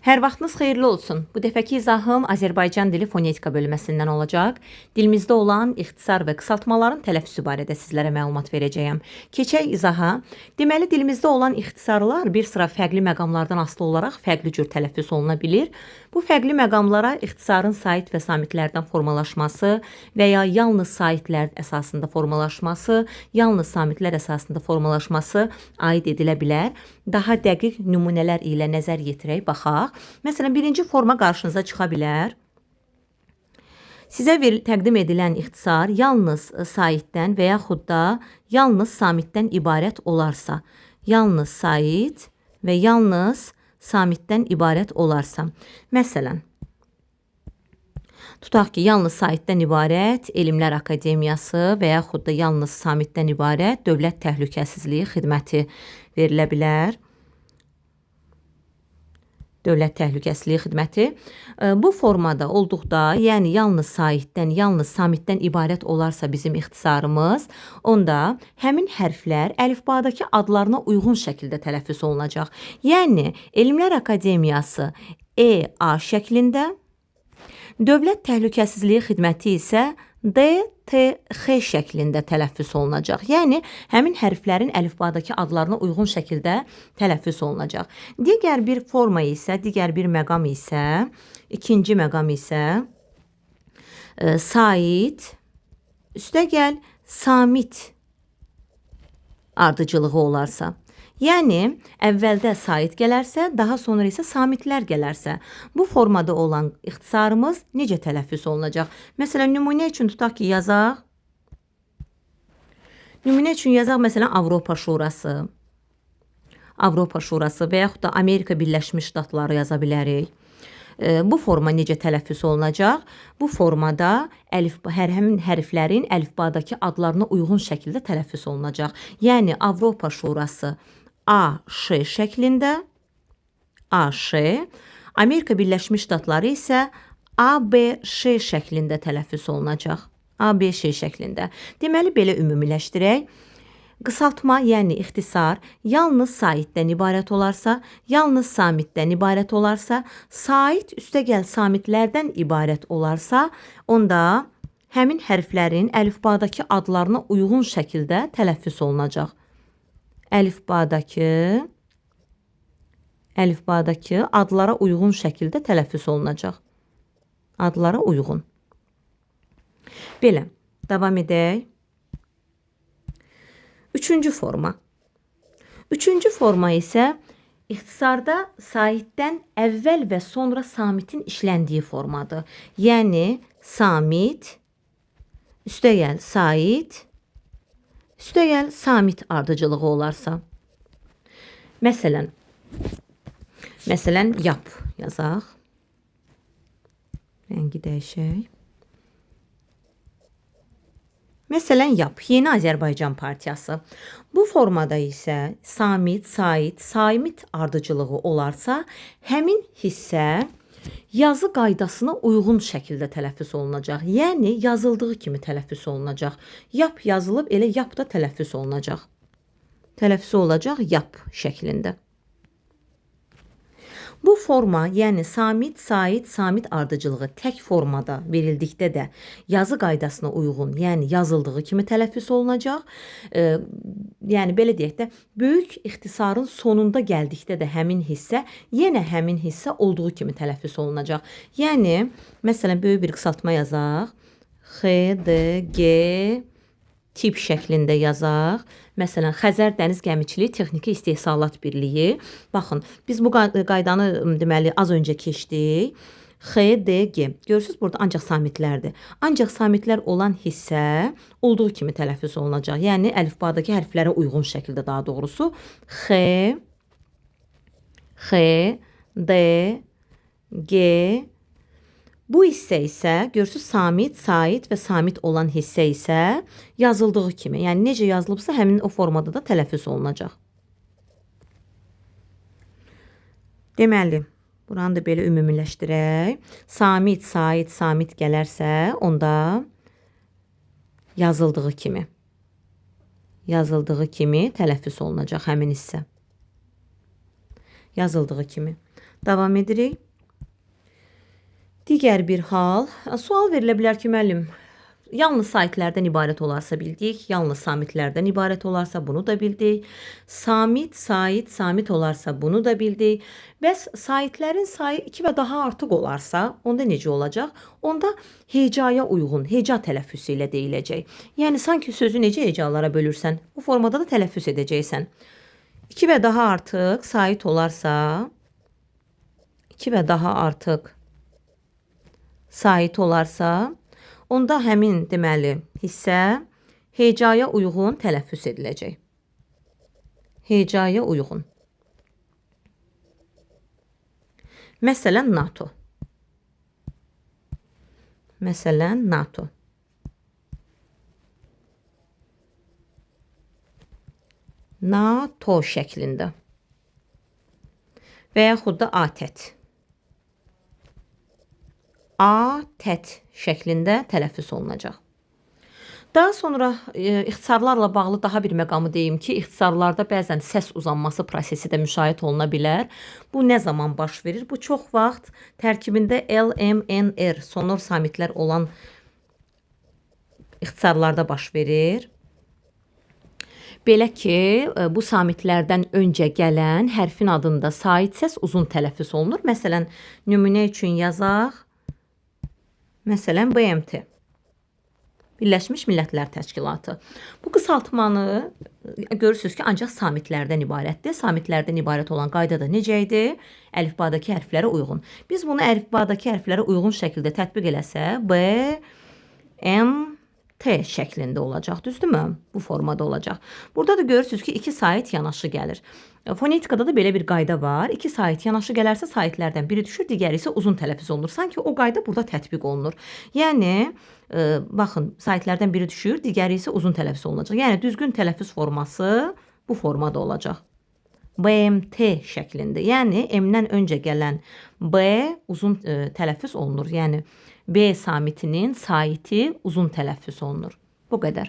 Hər vaxtınız xeyirli olsun. Bu dəfəki izahım Azərbaycan dili fonetika bölməsindən olacaq. Dilimizdə olan ixtisar və qısaltmaların tələffüzü barədə sizlərə məlumat verəcəyəm. Keçək izaha. Deməli, dilimizdə olan ixtisarlar bir sıra fərqli məqamlardan asılı olaraq fərqli cür tələffüz oluna bilir. Bu fərqli məqamlara ixtisarın sait və samitlərdən formalaşması və ya yalnız saitlər əsasında formalaşması, yalnız samitlər əsasında formalaşması aid edilə bilər. Daha dəqiq nümunələr ilə nəzər yetirək, baxaq. Məsələn, birinci forma qarşınıza çıxa bilər. Sizə təqdim edilən ixtisar yalnız saitdən və yaxud da yalnız samitdən ibarət olarsa, yalnız sait və yalnız samitdən ibarət olarsa. Məsələn, tutaq ki, yalnız saitdən ibarət Elmlər Akademiyası və yaxud da yalnız samitdən ibarət Dövlət Təhlükəsizliyi Xidməti verilə bilər. Dövlət Təhlükəsizliyi Xidməti. Bu formada olduqda, yəni yalnız saitdən, yalnız samitdən ibarət olarsa bizim ixtisarımız, onda həmin hərflər əlifbadakı adlarına uyğun şəkildə tələffüz olunacaq. Yəni, Elmlər Akademiyası EA şəklində, Dövlət Təhlükəsizliyi Xidməti isə DTX şəklində tələffüz olunacaq. Yəni, həmin hərflərin əlifbadakı adlarına uyğun şəkildə tələffüz olunacaq. Digər bir forma isə, digər bir məqam isə, ikinci məqam isə sait, üstəgəl samit ardıcılığı olarsa. Yəni, əvvəldə sait gələrsə, daha sonra isə samitlər gələrsə, bu formada olan ixtisarımız necə tələffüz olunacaq? Məsələn, nümunə üçün tutaq ki, yazaq. Nümunə üçün yazaq, məsələn, Avropa Şurası. Avropa Şurası və yaxud da Amerika Birləşmiş Ştatları yaza bilərik. Bu forma necə tələffüz olunacaq? Bu formada həmin hərflərin əlifbadakı adlarına uyğun şəkildə tələffüz olunacaq. Yəni, Avropa Şurası AŞ şəklində, AŞ, Amerika Birləşmiş Ştatları isə ABŞ şəklində tələffüz olunacaq. ABŞ şəklində. Deməli, belə ümumiləşdirək. Qısaltma, yəni ixtisar, yalnız saitdən ibarət olarsa, yalnız samitdən ibarət olarsa, sait üstəgəl samitlərdən ibarət olarsa, onda həmin hərflərin əlifbadakı adlarına uyğun şəkildə tələffüz olunacaq. Əlifbadakı adlara uyğun şəkildə tələffüz olunacaq. Adlara uyğun. Belə, davam edək. Üçüncü forma. Üçüncü forma isə ixtisarda saitdən əvvəl və sonra samitin işləndiyi formadır. Yəni, samit, üstəgəl sait, üstəgəl samit ardıcılığı olarsa. Məsələn, yap yazaq. Rəngi dəyişək. Məsələn, yap, Yeni Azərbaycan Partiyası. Bu formada isə samit, sait, samit ardıcılığı olarsa, həmin hissə yazı qaydasına uyğun şəkildə tələffüz olunacaq. Yəni, yazıldığı kimi tələffüz olunacaq. Yap yazılıb, elə yap da tələffüz olunacaq. Tələffüz olacaq yap şəklində. Bu forma, yəni samit, sait, samit ardıcılığı tək formada verildikdə də yazı qaydasına uyğun, yəni yazıldığı kimi tələffüz olunacaq. Yəni, belə deyək də, böyük ixtisarın sonunda gəldikdə də həmin hissə, yenə həmin hissə olduğu kimi tələffüz olunacaq. Yəni, məsələn, böyük bir qısaltma yazaq. XDG tip şəklində yazaq. Məsələn, Xəzər Dəniz Gəmiçiliyi Texniki İstehsalat Birliyi. Baxın, biz bu qaydanı deməli az öncə keçdik. XDG. Görürsünüz, burada ancaq samitlərdir. Ancaq samitlər olan hissə olduğu kimi tələffüz olunacaq. Yəni, əlifbadakı hərflərə uyğun şəkildə daha doğrusu. D, G. Bu hissə isə, görürsünüz, samit, sait və samit olan hissə isə yazıldığı kimi, yəni necə yazılıbsa həmin o formada da tələffüz olunacaq. Deməli, buranı da belə ümumiləşdirək. Samit, sait, samit gələrsə, onda yazıldığı kimi tələffüz olunacaq həmin hissə. Yazıldığı kimi. Davam edirik. Digər bir hal, sual verilə bilər ki, müəllim, yalnız saytlərdən ibarət olarsa bildik, yalnız samitlərdən ibarət olarsa bunu da bildik. Samit, sait, samit olarsa bunu da bildik. Bəs saitlərin sayı 2 və daha artıq olarsa, onda necə olacaq? Onda hecaya uyğun, heca tələffüsü ilə deyiləcək. Yəni sanki sözü necə hecalara bölürsən, bu formada da tələffüs edəcəksən. 2 və daha artıq sait olarsa, 2 və daha artıq sait olarsa, onda həmin deməli hissə hecaya uyğun tələffüs ediləcək. Hecaya uyğun. Məsələn, NATO. Məsələn, NATO. NATO şəklində. Və yaxud da ATƏT. ATƏT şəklində tələffüs olunacaq. Daha sonra ixtisarlarla bağlı daha bir məqamı deyim ki, ixtisarlarda bəzən səs uzanması prosesi də müşahidə oluna bilər. Bu nə zaman baş verir? Bu çox vaxt tərkibində LMNR sonor samitlər olan ixtisarlarda baş verir. Belə ki, bu samitlərdən öncə gələn hərfin adında sait səs uzun tələffüs olunur. Məsələn, nümunə üçün yazaq. Məsələn, BMT, Birləşmiş Millətlər Təşkilatı. Bu qısaltmanı görürsünüz ki, ancaq samitlərdən ibarətdir. Samitlərdən ibarət olan qayda da necə idi? Əlifbadakı hərflərə uyğun. Biz bunu əlifbadakı hərflərə uyğun şəkildə tətbiq eləsə, B, M, T şəklində olacaq, düzdürmü? Bu formada olacaq. Burada da görürsünüz ki, 2 sait yanaşı gəlir. Fonetikada da belə bir qayda var. 2 sait yanaşı gələrsə saitlərdən biri düşür, digəri isə uzun tələffüz olunur. Sanki o qayda burada tətbiq olunur. Yəni, baxın, saitlərdən biri düşür, digəri isə uzun tələffüz olunacaq. Yəni, düzgün tələffüz forması bu formada olacaq. BMT şəklində. Yəni, M-dən öncə gələn B uzun tələffüz olunur. Yəni, B samitinin saiti uzun tələffüz olunur. Bu qədər.